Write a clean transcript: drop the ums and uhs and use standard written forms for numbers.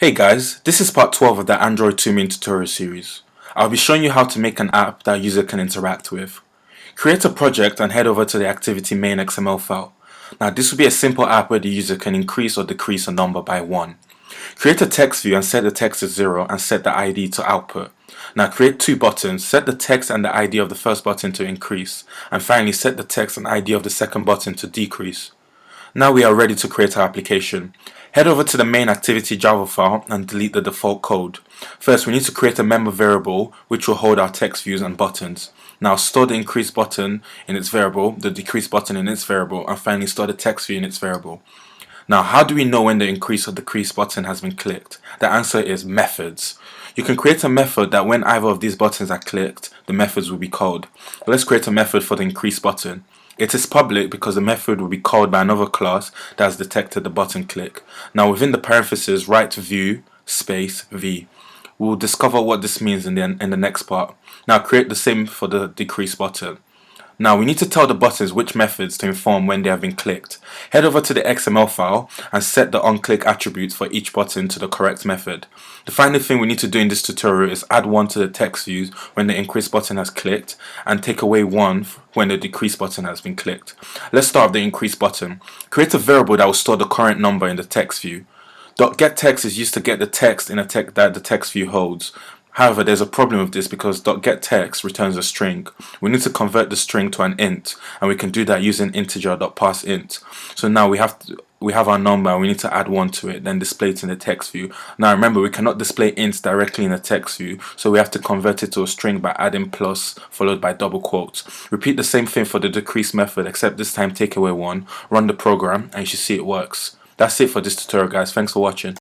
Hey guys, this is part 12 of the Android 2 main tutorial series. I'll be showing you how to make an app that a user can interact with. Create a project and head over to the activity main XML file. Now this will be a simple app where the user can increase or decrease a number by 1. Create a text view and set the text to 0 and set the ID to output. Now create two buttons, set the text and the ID of the first button to increase, and finally set the text and ID of the second button to decrease. Now we are ready to create our application. Head over to the main activity Java file and delete the default code. First, we need to create a member variable which will hold our text views and buttons. Now store the increase button in its variable, the decrease button in its variable, and finally store the text view in its variable. Now, how do we know when the increase or decrease button has been clicked? The answer is methods. You can create a method that when either of these buttons are clicked, the methods will be called. Let's create a method for the increase button. It is public because the method will be called by another class that has detected the button click. Now within the parentheses, write view space v. We'll discover what this means in the next part. Now create the same for the decrease button. Now we need to tell the buttons which methods to inform when they have been clicked. Head over to the XML file and set the OnClick attributes for each button to the correct method. The final thing we need to do in this tutorial is add 1 to the text views when the increase button has clicked and take away 1 when the decrease button has been clicked. Let's start with the increase button. Create a variable that will store the current number in the text view. .getText is used to get the text in a text that the text view holds. However, there's a problem with this because .getText returns a string. We need to convert the string to an int, and we can do that using integer.parseInt. So now we have our number and we need to add 1 to it, then display it in the text view. Now remember, we cannot display ints directly in the text view, so we have to convert it to a string by adding plus followed by double quotes. Repeat the same thing for the decrease method, except this time take away 1, run the program, and you should see it works. That's it for this tutorial, guys. Thanks for watching.